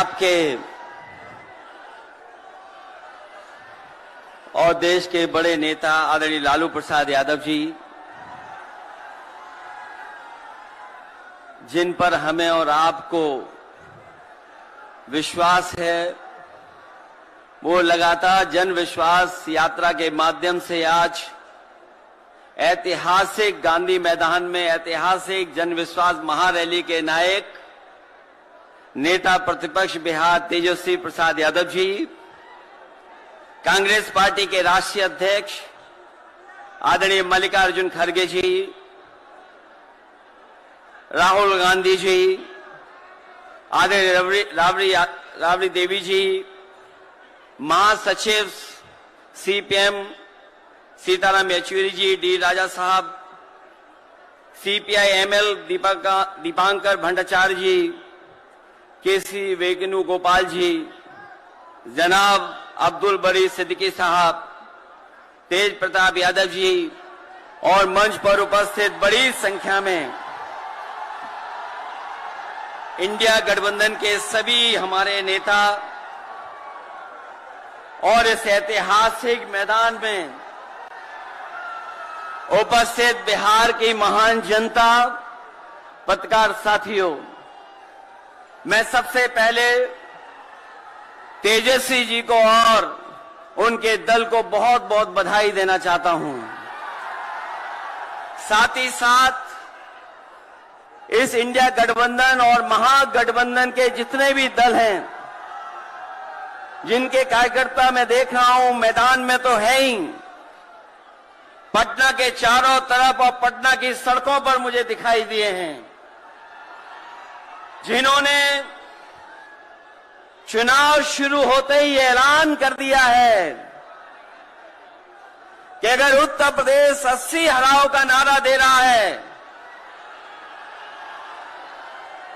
आपके और देश के बड़े नेता आदरणीय लालू प्रसाद यादव जी, जिन पर हमें और आपको विश्वास है, वो लगातार जन विश्वास यात्रा के माध्यम से आज ऐतिहासिक गांधी मैदान में ऐतिहासिक जन विश्वास महारैली के नायक नेता प्रतिपक्ष बिहार तेजस्वी प्रसाद यादव जी, कांग्रेस पार्टी के राष्ट्रीय अध्यक्ष आदरणीय मल्लिकार्जुन खड़गे जी, राहुल गांधी जी, आदरणीय राबड़ी देवी जी, महासचिव सीपीएम सीताराम येचुरी जी, डी राजा साहब, सीपीआई एमएल दीपांकर भट्टाचार्य जी, केसी वेणुगोपाल जी, जनाब अब्दुल बरी सिद्दीकी साहब, तेज प्रताप यादव जी और मंच पर उपस्थित बड़ी संख्या में इंडिया गठबंधन के सभी हमारे नेता और इस ऐतिहासिक मैदान में उपस्थित बिहार की महान जनता, पत्रकार साथियों, मैं सबसे पहले तेजस्वी जी को और उनके दल को बहुत बहुत बधाई देना चाहता हूं। साथ ही साथ इस इंडिया गठबंधन और महागठबंधन के जितने भी दल हैं, जिनके कार्यकर्ता मैं देख रहा हूं मैदान में तो है ही, पटना के चारों तरफ और पटना की सड़कों पर मुझे दिखाई दिए हैं, जिन्होंने चुनाव शुरू होते ही ऐलान कर दिया है कि अगर उत्तर प्रदेश 80 हराओ का नारा दे रहा है,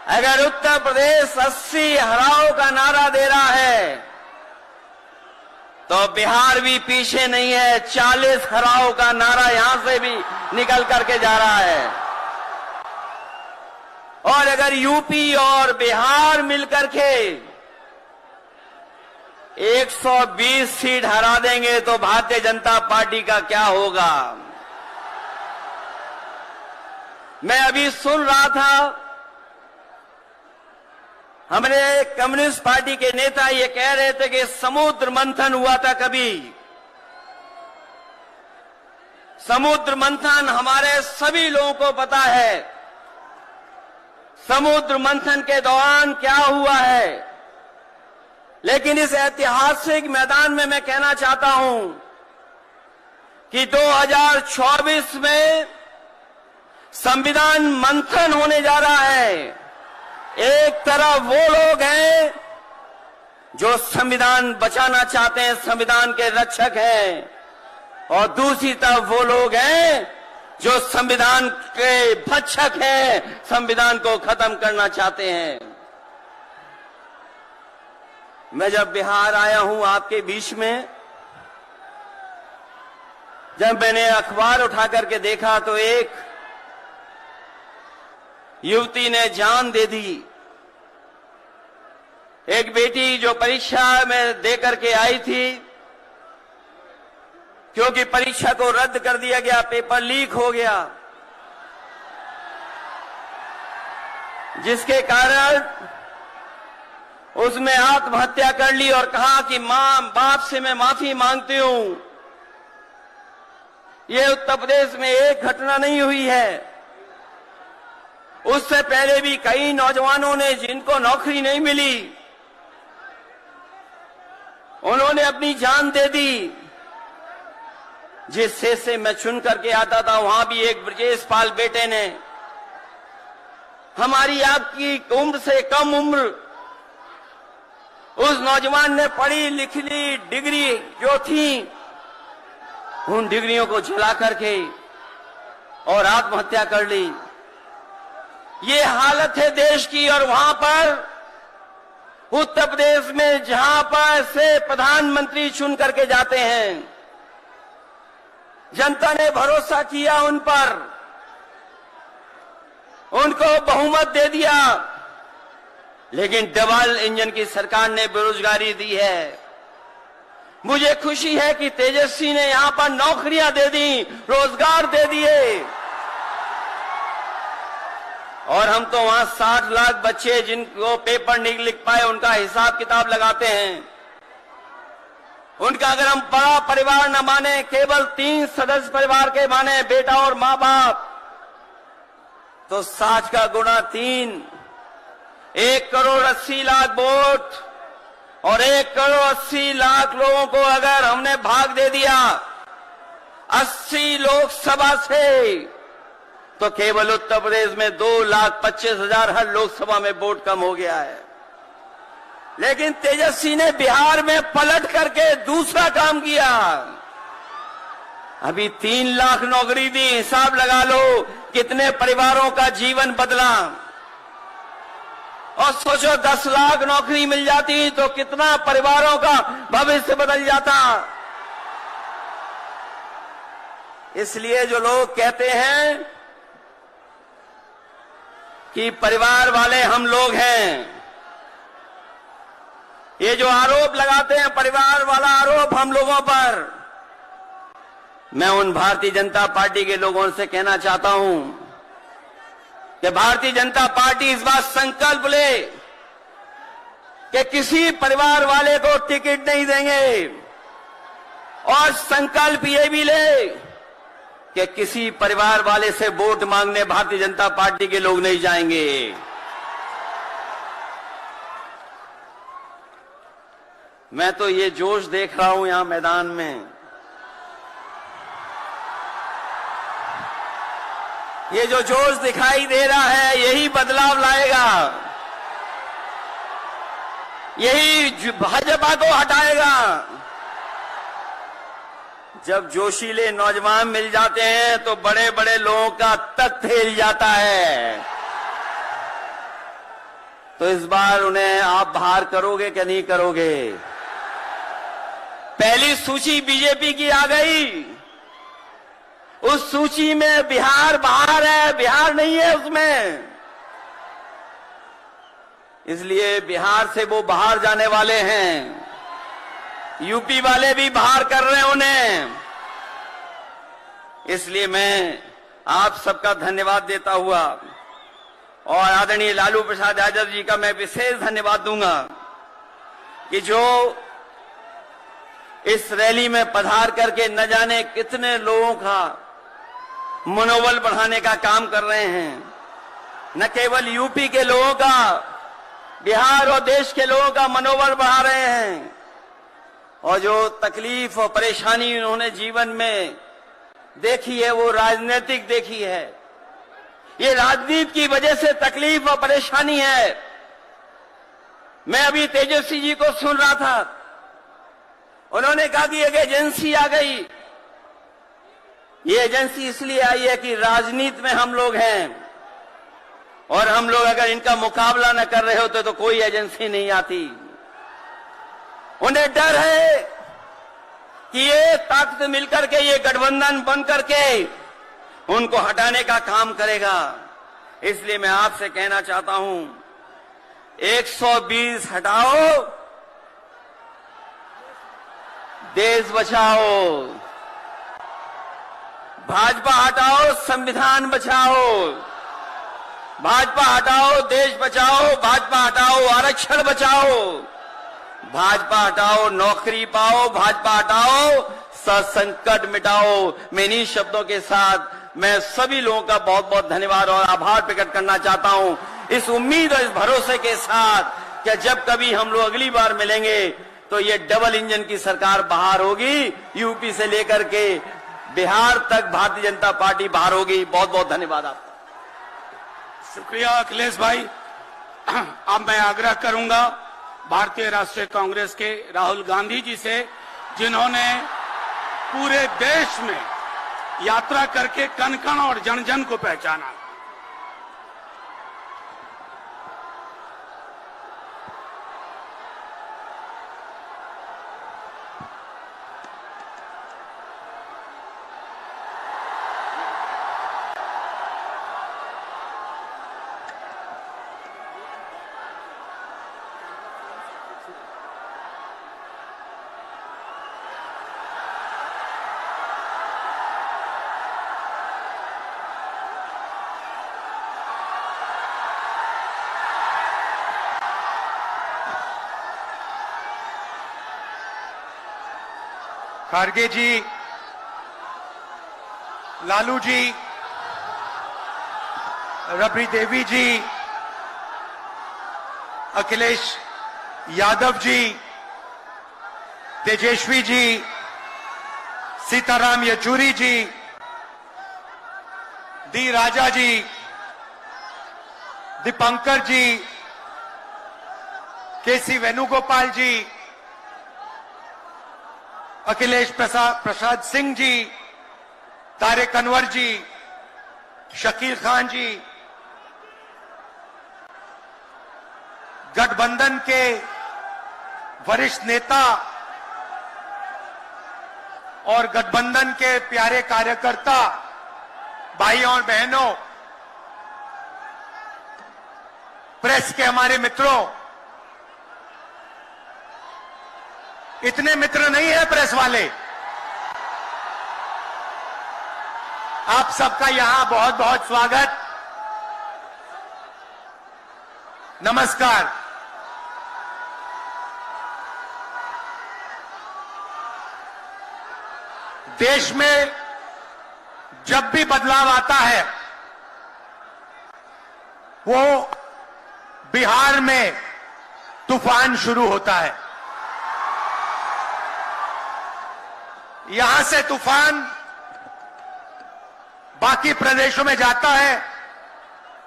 अगर उत्तर प्रदेश 80 हराओ का नारा दे रहा है, तो बिहार भी पीछे नहीं है। 40 हराओ का नारा यहां से भी निकल करके जा रहा है। और अगर यूपी और बिहार मिलकर के 120 सीट हरा देंगे तो भारतीय जनता पार्टी का क्या होगा। मैं अभी सुन रहा था, हमारे कम्युनिस्ट पार्टी के नेता ये कह रहे थे कि समुद्र मंथन हुआ था कभी। समुद्र मंथन हमारे सभी लोगों को पता है, समुद्र मंथन के दौरान क्या हुआ है। लेकिन इस ऐतिहासिक मैदान में मैं कहना चाहता हूं कि 2024 में संविधान मंथन होने जा रहा है। एक तरफ वो लोग हैं जो संविधान बचाना चाहते हैं, संविधान के रक्षक हैं, और दूसरी तरफ वो लोग हैं जो संविधान के भक्षक हैं, संविधान को खत्म करना चाहते हैं। मैं जब बिहार आया हूं आपके बीच में, जब मैंने अखबार उठा करके देखा तो एक युवती ने जान दे दी। एक बेटी जो परीक्षा में दे करके आई थी, क्योंकि परीक्षा को रद्द कर दिया गया, पेपर लीक हो गया, जिसके कारण उसने आत्महत्या कर ली और कहा कि मां, बाप से मैं माफी मांगती हूं। यह उत्तर प्रदेश में एक घटना नहीं हुई है। उससे पहले भी कई नौजवानों ने, जिनको नौकरी नहीं मिली, उन्होंने अपनी जान दे दी। जिस से मैं चुन करके आता था, वहां भी एक ब्रजेश पाल बेटे ने, हमारी आपकी उम्र से कम उम्र, उस नौजवान ने पढ़ी लिखी डिग्री जो थी, उन डिग्रियों को जला करके और आत्महत्या कर ली। ये हालत है देश की। और वहां पर उत्तर प्रदेश में, जहां पर से प्रधानमंत्री चुन करके जाते हैं, जनता ने भरोसा किया उन पर, उनको बहुमत दे दिया। लेकिन डबल इंजन की सरकार ने बेरोजगारी दी है। मुझे खुशी है कि तेजस्वी ने यहां पर नौकरियां दे दी, रोजगार दे दिए, और हम तो वहां 60 लाख बच्चे जिनको पेपर नहीं लिख पाए उनका हिसाब किताब लगाते हैं। उनका अगर हम बड़ा परिवार न माने, केवल 3 सदस्य परिवार के माने, बेटा और मां बाप, तो 60 का गुणा 3, 1 करोड़ 80 लाख वोट, और 1 करोड़ 80 लाख लोगों को अगर हमने भाग दे दिया 80 लोकसभा से, तो केवल उत्तर प्रदेश में 2,25,000 हर लोकसभा में वोट कम हो गया है। लेकिन तेजस्वी ने बिहार में पलट करके दूसरा काम किया। अभी 3 लाख नौकरी दी, हिसाब लगा लो कितने परिवारों का जीवन बदला। और सोचो 10 लाख नौकरी मिल जाती तो कितना परिवारों का भविष्य बदल जाता। इसलिए जो लोग कहते हैं कि परिवार वाले हम लोग हैं, ये जो आरोप लगाते हैं परिवार वाला आरोप हम लोगों पर, मैं उन भारतीय जनता पार्टी के लोगों से कहना चाहता हूं कि भारतीय जनता पार्टी इस बात संकल्प ले कि किसी परिवार वाले को टिकट नहीं देंगे, और संकल्प ये भी ले कि किसी परिवार वाले से वोट मांगने भारतीय जनता पार्टी के लोग नहीं जाएंगे। मैं तो ये जोश देख रहा हूं यहां मैदान में, ये जो जोश दिखाई दे रहा है यही बदलाव लाएगा, यही भाजपा को हटाएगा। जब जोशीले नौजवान मिल जाते हैं तो बड़े बड़े लोगों का तख्त हिल जाता है। तो इस बार उन्हें आप बाहर करोगे कि नहीं करोगे? पहली सूची बीजेपी की आ गई, उस सूची में बिहार बाहर है, बिहार नहीं है उसमें। इसलिए बिहार से वो बाहर जाने वाले हैं, यूपी वाले भी बाहर कर रहे हैं उन्हें। इसलिए मैं आप सबका धन्यवाद देता हुआ, और आदरणीय लालू प्रसाद यादव जी का मैं विशेष धन्यवाद दूंगा कि जो इस रैली में पधार करके न जाने कितने लोगों का मनोबल बढ़ाने का काम कर रहे हैं। न केवल यूपी के लोगों का, बिहार और देश के लोगों का मनोबल बढ़ा रहे हैं। और जो तकलीफ और परेशानी उन्होंने जीवन में देखी है वो राजनीतिक देखी है। ये राजनीति की वजह से तकलीफ और परेशानी है। मैं अभी तेजस्वी जी को सुन रहा था, उन्होंने कहा कि एक एजेंसी आ गई। ये एजेंसी इसलिए आई है कि राजनीति में हम लोग हैं, और हम लोग अगर इनका मुकाबला न कर रहे होते तो कोई एजेंसी नहीं आती। उन्हें डर है कि ये ताकत मिलकर के, ये गठबंधन बन करके उनको हटाने का काम करेगा। इसलिए मैं आपसे कहना चाहता हूं, 120 हटाओ, देश बचाओ। भाजपा हटाओ, संविधान बचाओ। भाजपा हटाओ, देश बचाओ। भाजपा हटाओ, आरक्षण बचाओ। भाजपा हटाओ, नौकरी पाओ। भाजपा हटाओ, संकट मिटाओ। मैं इन्हीं शब्दों के साथ मैं सभी लोगों का बहुत बहुत धन्यवाद और आभार प्रकट करना चाहता हूं, इस उम्मीद और इस भरोसे के साथ कि जब कभी हम लोग अगली बार मिलेंगे तो ये डबल इंजन की सरकार बाहर होगी, यूपी से लेकर के बिहार तक भारतीय जनता पार्टी बाहर होगी। बहुत बहुत धन्यवाद आपका। शुक्रिया अखिलेश भाई। अब मैं आग्रह करूंगा भारतीय राष्ट्रीय कांग्रेस के राहुल गांधी जी से, जिन्होंने पूरे देश में यात्रा करके कण कण और जन जन को पहचाना। खारगे जी, लालू जी, रबड़ी देवी जी, अखिलेश यादव जी, तेजस्वी जी, सीताराम येचुरी जी, डी राजा जी, दीपंकर जी, केसी वेणुगोपाल जी, अखिलेश प्रसाद सिंह जी, तारिक अनवर जी, शकील खान जी, गठबंधन के वरिष्ठ नेता और गठबंधन के प्यारे कार्यकर्ता भाइयों और बहनों, प्रेस के हमारे मित्रों, इतने मित्र नहीं है प्रेस वाले। आप सबका यहां बहुत बहुत स्वागत, नमस्कार। देश में जब भी बदलाव आता है वो बिहार में तूफान शुरू होता है। यहां से तूफान बाकी प्रदेशों में जाता है।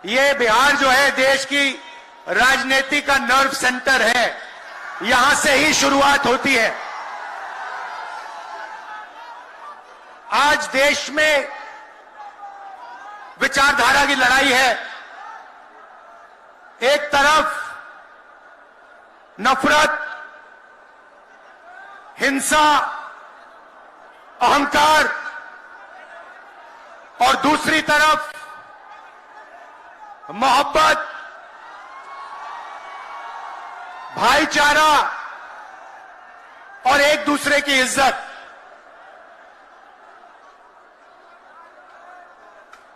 ये बिहार जो है देश की राजनीति का नर्व सेंटर है, यहां से ही शुरुआत होती है। आज देश में विचारधारा की लड़ाई है। एक तरफ नफरत, हिंसा, अहंकार और दूसरी तरफ मोहब्बत, भाईचारा और एक दूसरे की इज्जत।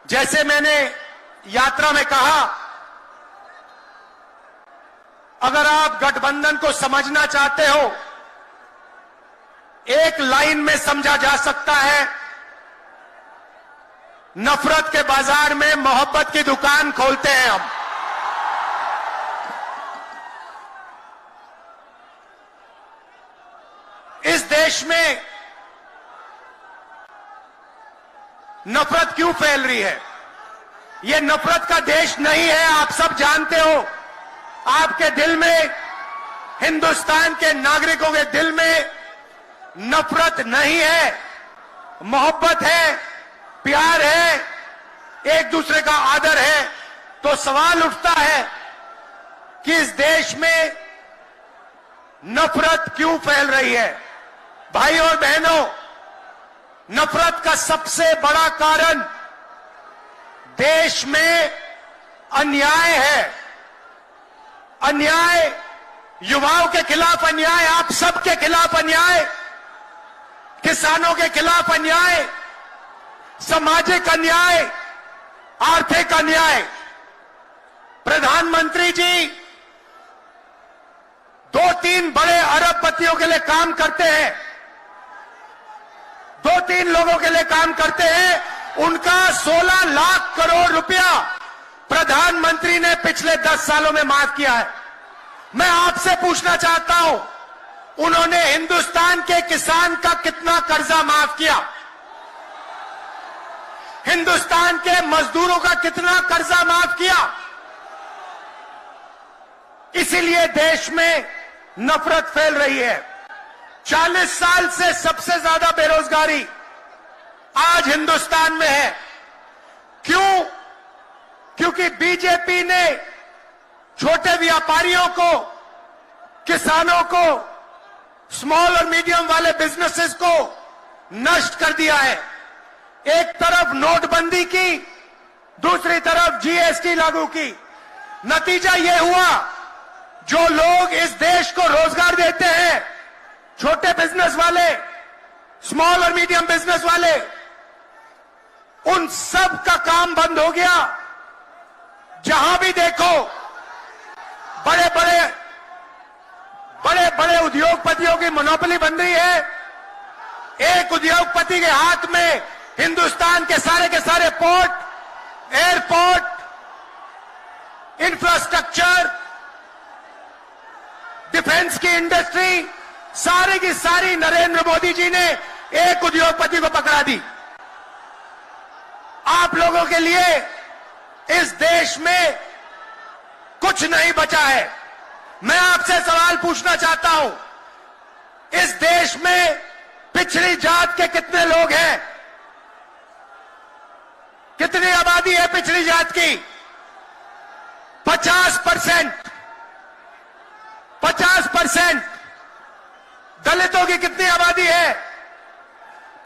जैसे मैंने यात्रा में कहा, अगर आप गठबंधन को समझना चाहते हो, एक लाइन में समझा जा सकता है, नफरत के बाजार में मोहब्बत की दुकान खोलते हैं हम। इस देश में नफरत क्यों फैल रही है? यह नफरत का देश नहीं है, आप सब जानते हो। आपके दिल में, हिंदुस्तान के नागरिकों के दिल में नफरत नहीं है, मोहब्बत है, प्यार है, एक दूसरे का आदर है। तो सवाल उठता है कि इस देश में नफरत क्यों फैल रही है? भाइयों और बहनों, नफरत का सबसे बड़ा कारण देश में अन्याय है। अन्याय, युवाओं के खिलाफ अन्याय, आप सबके खिलाफ अन्याय, किसानों के खिलाफ अन्याय, सामाजिक अन्याय, आर्थिक अन्याय। प्रधानमंत्री जी 2-3 बड़े अरबपतियों के लिए काम करते हैं, 2-3 लोगों के लिए काम करते हैं। उनका 16 लाख करोड़ रुपया प्रधानमंत्री ने पिछले 10 सालों में माफ किया है। मैं आपसे पूछना चाहता हूं, उन्होंने हिंदुस्तान के किसान का कितना कर्जा माफ किया? हिंदुस्तान के मजदूरों का कितना कर्जा माफ किया? इसीलिए देश में नफरत फैल रही है। 40 साल से सबसे ज्यादा बेरोजगारी आज हिंदुस्तान में है। क्यों? क्योंकि बीजेपी ने छोटे व्यापारियों को, किसानों को, स्मॉल और मीडियम वाले बिजनेसेस को नष्ट कर दिया है। एक तरफ नोटबंदी की, दूसरी तरफ जीएसटी लागू की। नतीजा यह हुआ, जो लोग इस देश को रोजगार देते हैं, छोटे बिजनेस वाले, स्मॉल और मीडियम बिजनेस वाले, उन सब का काम बंद हो गया। जहां भी देखो बड़े बड़े उद्योगपतियों की मोनोपोली बन रही है। एक उद्योगपति के हाथ में हिंदुस्तान के सारे पोर्ट, एयरपोर्ट, इंफ्रास्ट्रक्चर, डिफेंस की इंडस्ट्री, सारी की सारी नरेंद्र मोदी जी ने एक उद्योगपति को पकड़ा दी। आप लोगों के लिए इस देश में कुछ नहीं बचा है। मैं आपसे सवाल पूछना चाहता हूं, इस देश में पिछड़ी जात के कितने लोग हैं? कितनी आबादी है पिछड़ी जात की? 50%। 50%। दलितों की कितनी आबादी है?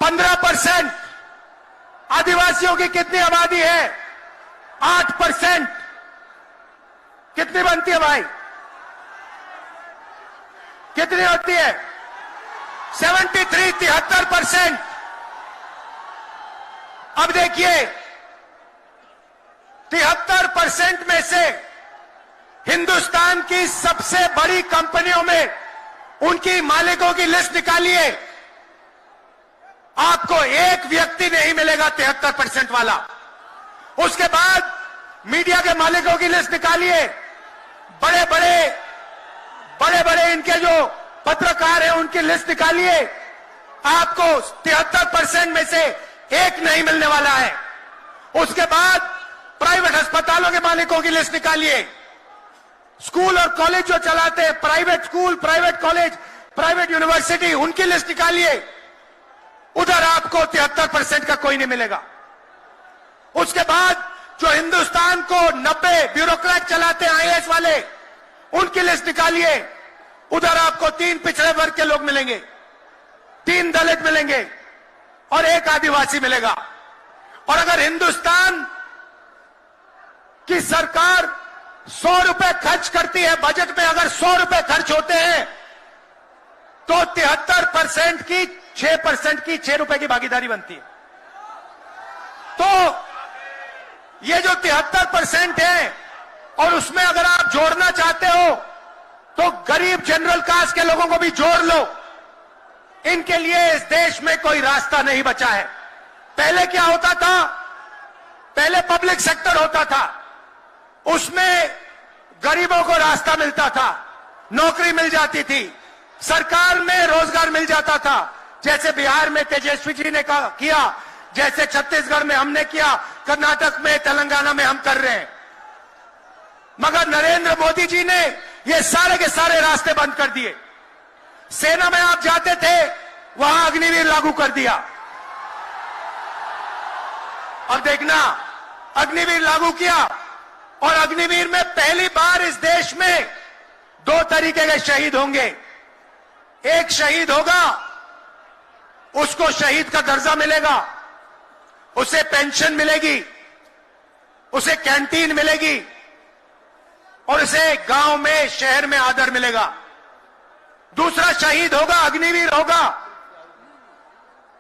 15%। आदिवासियों की कितनी आबादी है? 8%। कितनी बनती है भाई? कितनी होती है? 73% अब देखिए, 73% में से हिंदुस्तान की सबसे बड़ी कंपनियों में उनकी मालिकों की लिस्ट निकालिए, आपको एक व्यक्ति नहीं मिलेगा 73% वाला। उसके बाद मीडिया के मालिकों की लिस्ट निकालिए, बड़े बड़े इनके जो पत्रकार हैं उनकी लिस्ट निकालिए, आपको 73% में से एक नहीं मिलने वाला है। उसके बाद प्राइवेट अस्पतालों के मालिकों की लिस्ट निकालिए, स्कूल और कॉलेज जो चलाते हैं, private school, private college, private university, उनकी लिस्ट निकालिए, उधर आपको 73% का कोई नहीं मिलेगा। उसके बाद जो हिंदुस्तान को 90 ब्यूरोक्रेट चलाते हैं आईएएस वाले, उनकी लिस्ट निकालिए, उधर आपको 3 पिछड़े वर्ग के लोग मिलेंगे, 3 दलित मिलेंगे और 1 आदिवासी मिलेगा। और अगर हिंदुस्तान की सरकार 100 रुपए खर्च करती है, बजट में अगर 100 रुपए खर्च होते हैं तो 73% की 6% की 6 रुपए की भागीदारी बनती है। तो ये जो 73% है, और उसमें अगर आप जोड़ना चाहते हो तो गरीब जनरल कास्ट के लोगों को भी जोड़ लो। इनके लिए इस देश में कोई रास्ता नहीं बचा है। पहले क्या होता था? पहले पब्लिक सेक्टर होता था, उसमें गरीबों को रास्ता मिलता था, नौकरी मिल जाती थी, सरकार में रोजगार मिल जाता था, जैसे बिहार में तेजस्वी जी ने किया, जैसे छत्तीसगढ़ में हमने किया, कर्नाटक में, तेलंगाना में हम कर रहे हैं। मगर नरेंद्र मोदी जी ने ये सारे के सारे रास्ते बंद कर दिए। सेना में आप जाते थे, वहां अग्निवीर लागू कर दिया। अब देखना, अग्निवीर लागू किया, और अग्निवीर में पहली बार इस देश में 2 तरीके के शहीद होंगे। एक शहीद होगा, उसको शहीद का दर्जा मिलेगा, उसे पेंशन मिलेगी, उसे कैंटीन मिलेगी, और उसे गांव में, शहर में आदर मिलेगा। दूसरा शहीद होगा, अग्निवीर होगा,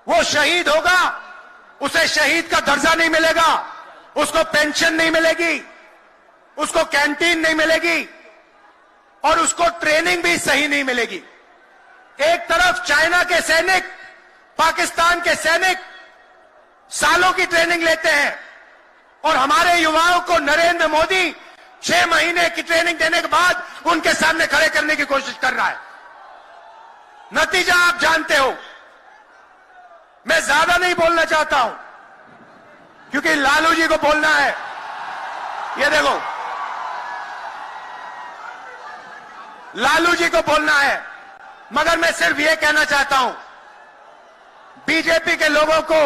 वो शहीद होगा, उसे शहीद का दर्जा नहीं मिलेगा, उसको पेंशन नहीं मिलेगी, उसको कैंटीन नहीं मिलेगी, और उसको ट्रेनिंग भी सही नहीं मिलेगी। एक तरफ चाइना के सैनिक, पाकिस्तान के सैनिक सालों की ट्रेनिंग लेते हैं, और हमारे युवाओं को नरेंद्र मोदी 6 महीने की ट्रेनिंग देने के बाद उनके सामने खड़े करने की कोशिश कर रहा है। नतीजा आप जानते हो। मैं ज्यादा नहीं बोलना चाहता हूं, क्योंकि लालू जी को बोलना है। ये देखो, लालू जी को बोलना है, मगर मैं सिर्फ ये कहना चाहता हूं, बीजेपी के लोगों को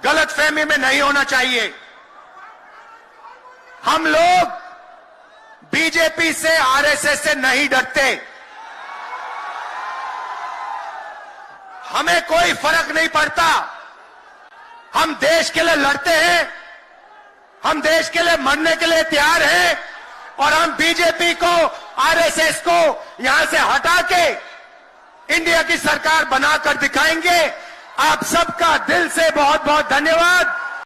गलतफहमी में नहीं होना चाहिए। हम लोग बीजेपी से, आरएसएस से नहीं डरते। हमें कोई फर्क नहीं पड़ता। हम देश के लिए लड़ते हैं, हम देश के लिए मरने के लिए तैयार हैं, और हम बीजेपी को, आरएसएस को यहां से हटा के इंडिया की सरकार बनाकर दिखाएंगे। आप सबका दिल से बहुत बहुत धन्यवाद।